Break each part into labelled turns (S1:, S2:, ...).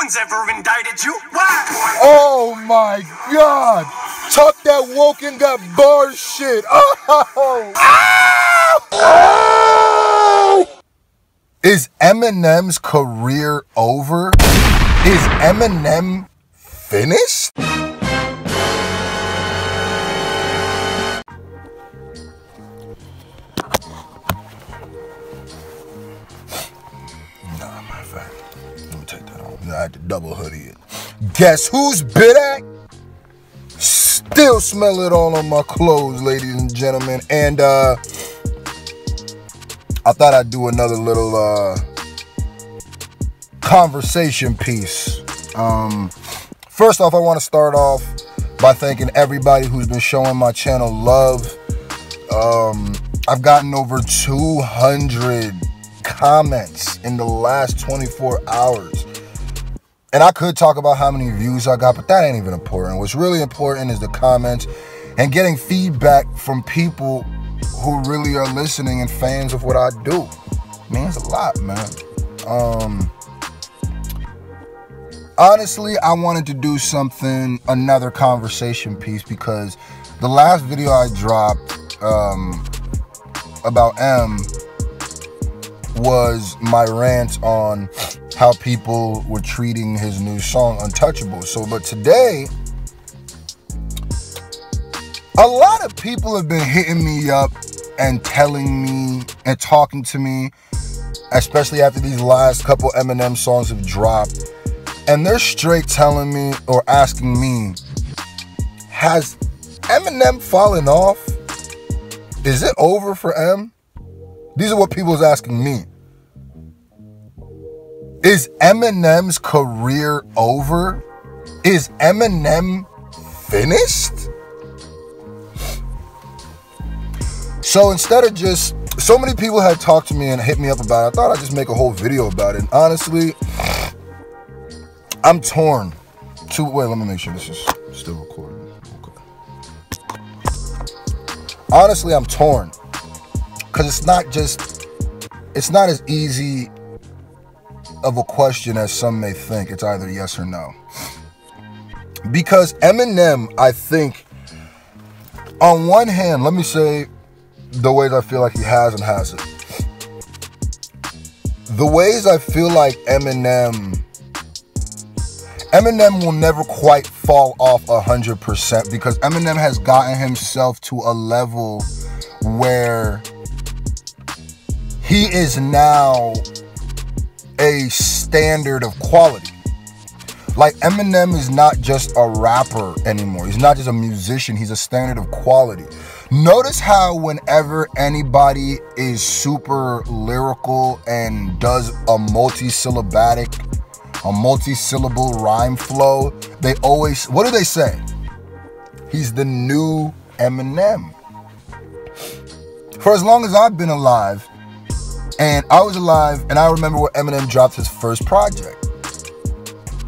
S1: one's ever indicted you. Why?
S2: Oh my God. Talk that woke and got bars shit. Oh. Is Eminem's career over? Is Eminem finished? Nah, matter of fact, let me take that off. I had to double hoodie it. Guess who's bit at? Still smell it all on my clothes, ladies and gentlemen. And I thought I'd do another little conversation piece. First off, I want to start off by thanking everybody who's been showing my channel love. I've gotten over 200 comments in the last 24 hours. And I could talk about how many views I got, but that ain't even important. What's really important is the comments and getting feedback from people who really are listening and fans of what I do. It means a lot, man. Honestly, I wanted to do something, another conversation piece, because the last video I dropped about M was my rant on how people were treating his new song Untouchable. But today, a lot of people have been hitting me up and telling me and talking to me, especially after these last couple Eminem songs have dropped, and they're straight telling me or asking me, has Eminem fallen off? Is it over for M? These are what people's asking me. Is Eminem's career over? Is Eminem finished? So instead of just, so many people had talked to me and hit me up about it. I thought I'd just make a whole video about it. And honestly, I'm torn. Wait, let me make sure this is still recording. Okay. Honestly, I'm torn. Because it's not as easy of a question as some may think. It's either yes or no. Because Eminem, I think, on one hand, let me say the ways I feel like he has and hasn't. The ways I feel like Eminem will never quite fall off 100%, because Eminem has gotten himself to a level where he is now a standard of quality. Like, Eminem is not just a rapper anymore. He's not just a musician. He's a standard of quality. Notice how whenever anybody is super lyrical and does a multi-syllable rhyme flow, they always, what do they say? He's the new Eminem. For as long as I've been alive, and I was alive, and I remember when Eminem dropped his first project.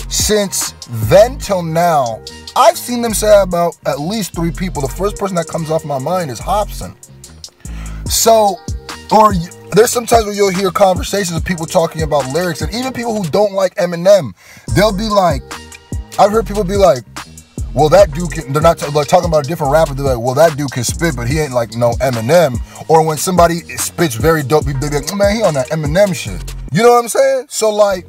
S2: Since then till now, I've seen them say about at least 3 people. The first person that comes off my mind is Hobson. So, or there's sometimes where you'll hear conversations of people talking about lyrics, and even people who don't like Eminem, they'll be like, I've heard people be like, well, that dude can, they're not talking about a different rapper, they're like, well, that dude can spit, but he ain't like no Eminem. Or when somebody spits very dope, they're like, man, he on that Eminem shit. You know what I'm saying? So like,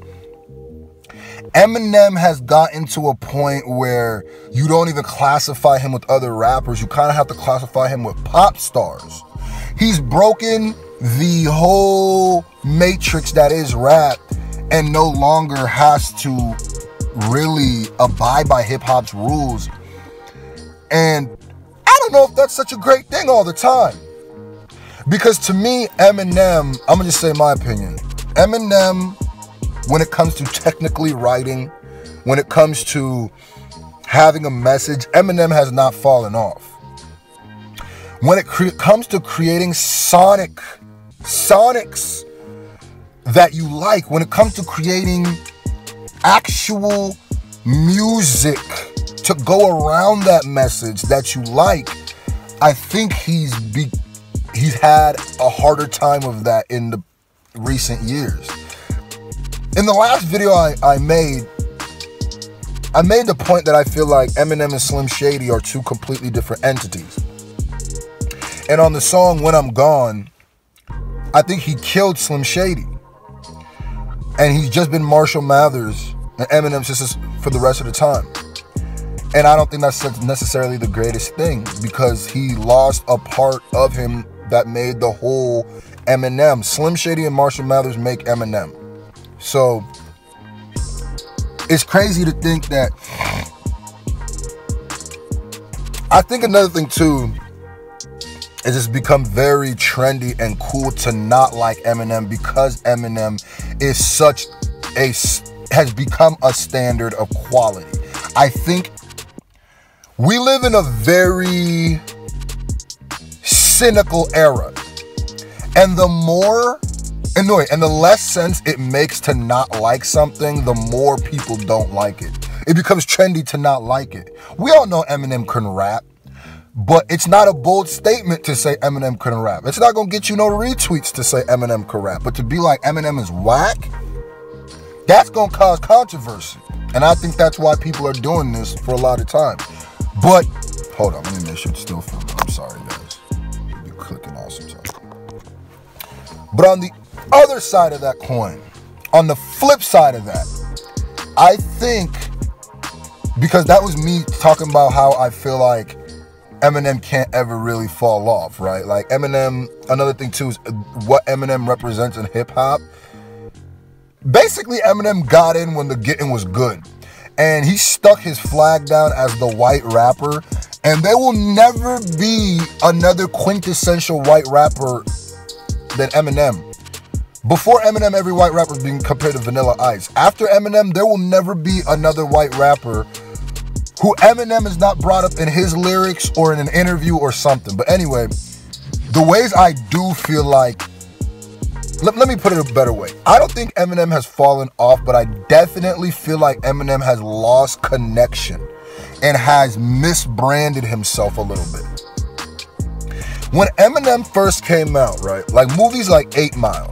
S2: Eminem has gotten to a point where you don't even classify him with other rappers. You kind of have to classify him with pop stars. He's broken the whole matrix that is rap and no longer has to really abide by hip-hop's rules. And I don't know if that's such a great thing all the time. Because to me, Eminem, I'm gonna just say my opinion. Eminem, when it comes to technically writing, when it comes to having a message, Eminem has not fallen off. When it comes to creating sonics that you like, when it comes to creating actual music to go around that message that you like, I think he's had a harder time of that in the recent years. In the last video I made, I made the point that I feel like Eminem and Slim Shady are two completely different entities. And on the song When I'm Gone, I think he killed Slim Shady. And he's just been Marshall Mathers and Eminem for the rest of the time. And I don't think that's necessarily the greatest thing, because he lost a part of him that made the whole Eminem. Slim Shady and Marshall Mathers make Eminem. So it's crazy to think that. I think another thing too is it's become very trendy and cool to not like Eminem, because Eminem has become a standard of quality. I think we live in a very cynical era, and the less sense it makes to not like something, the more people don't like it. It becomes trendy to not like it. We all know Eminem can rap, but it's not a bold statement to say Eminem couldn't rap. It's not gonna get you no retweets to say Eminem could rap. But to be like Eminem is whack, that's gonna cause controversy. And I think that's why people are doing this for a lot of time. But hold on, let me make sure it's still filming. I'm sorry, guys. I'll be clicking off sometimes. But on the other side of that coin, on the flip side of that, I think, because that was me talking about how I feel like Eminem can't ever really fall off, right? Like Eminem, another thing too is what Eminem represents in hip hop. Basically, Eminem got in when the getting was good. And he stuck his flag down as the white rapper. And there will never be another quintessential white rapper than Eminem. Before Eminem, every white rapper was being compared to Vanilla Ice. After Eminem, there will never be another white rapper who Eminem is not brought up in his lyrics or in an interview or something. But anyway, the ways I do feel like, let me put it a better way. I don't think Eminem has fallen off, but I definitely feel like Eminem has lost connection and has misbranded himself a little bit. When Eminem first came out, right, like movies like 8 Mile,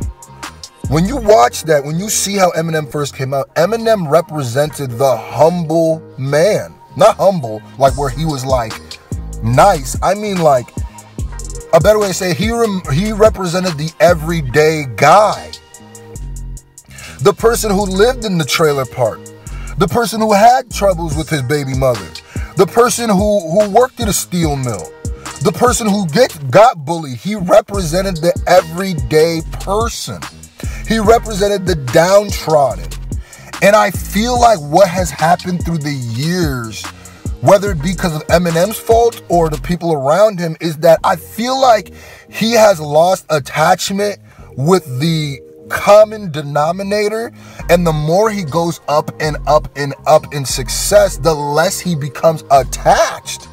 S2: when you watch that, when you see how Eminem first came out, Eminem represented the humble man. Not humble, like where he was like nice. I mean like, a better way to say it, he represented the everyday guy. The person who lived in the trailer park. The person who had troubles with his baby mother. The person who worked at a steel mill. The person who got bullied. He represented the everyday person. He represented the downtrodden. And I feel like what has happened through the years, whether it be because of Eminem's fault or the people around him, is that I feel like he has lost attachment with the common denominator, and the more he goes up and up and up in success, the less he becomes attached.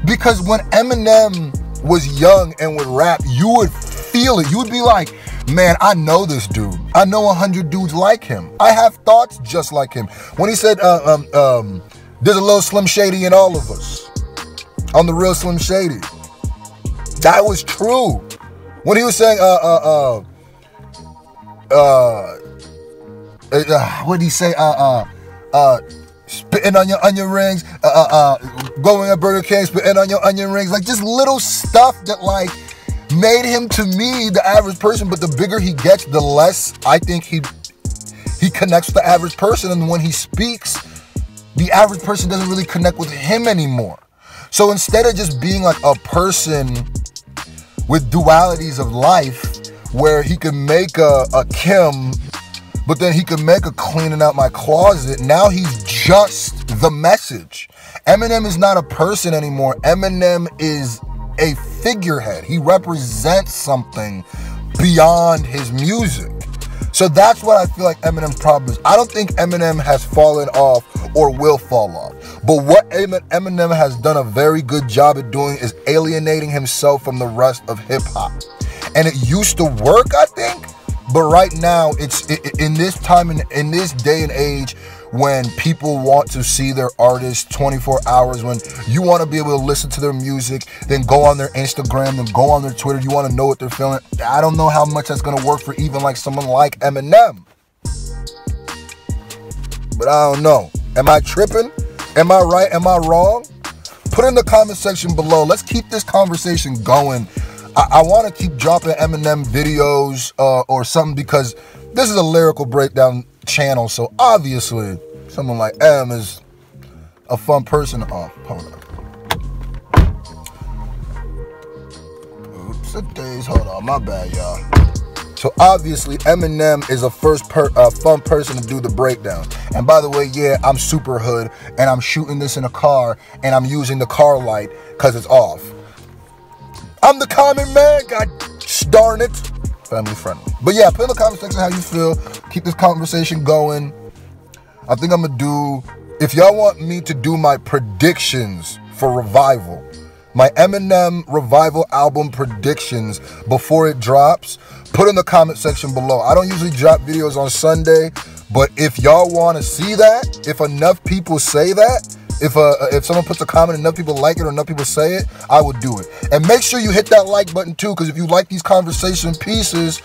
S2: Because when Eminem was young and would rap, you would feel it. You would be like, man, I know this dude. I know 100 dudes like him. I have thoughts just like him. When he said, there's a little Slim Shady in all of us. On the real Slim Shady. That was true. When he was saying, what did he say? Spitting on your onion rings, going at Burger King, spitting on your onion rings. Like just little stuff that like made him, to me, the average person. But the bigger he gets, the less I think he connects with the average person. And when he speaks, the average person doesn't really connect with him anymore. So instead of just being like a person with dualities of life, where he could make a Kim, but then he could make a cleaning out my closet, now he's just the message. Eminem is not a person anymore. Eminem is a figurehead. He represents something beyond his music. So that's what I feel like Eminem's problem is. I don't think Eminem has fallen off or will fall off. But what Eminem has done a very good job at doing is alienating himself from the rest of hip hop. And it used to work, I think. But right now, in this time, in this day and age, when people want to see their artists 24 hours, when you want to be able to listen to their music, then go on their Instagram, then go on their Twitter, you want to know what they're feeling. I don't know how much that's going to work for even like someone like Eminem. But I don't know. Am I tripping? Am I right? Am I wrong? Put in the comment section below. Let's keep this conversation going. I want to keep dropping Eminem videos or something because this is a lyrical breakdown channel. So obviously, someone like M is a fun person. Oh, hold on. Oops, days. Hold on, my bad, y'all. So obviously, Eminem is a fun person to do the breakdown. And by the way, yeah, I'm super hood, and I'm shooting this in a car, and I'm using the car light because it's off. I'm the common man, god darn it. Family friendly. But yeah, put in the comment section how you feel. Keep this conversation going. I think I'm gonna do, if y'all want me to do my predictions for Revival, my Eminem Revival album predictions before it drops, put in the comment section below. I don't usually drop videos on Sunday, but if y'all want to see that, if enough people say that, if someone puts a comment, enough people like it or enough people say it, I would do it. And make sure you hit that like button too, because if you like these conversation pieces,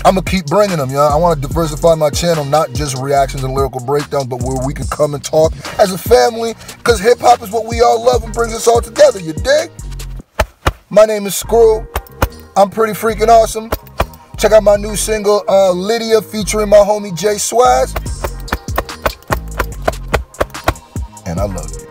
S2: I'm going to keep bringing them, y'all. I want to diversify my channel, not just reactions and lyrical breakdowns, but where we can come and talk as a family, because hip-hop is what we all love and brings us all together, you dig? My name is Screw. I'm pretty freaking awesome. Check out my new single, Lydia, featuring my homie Jay Swaz. And I love you.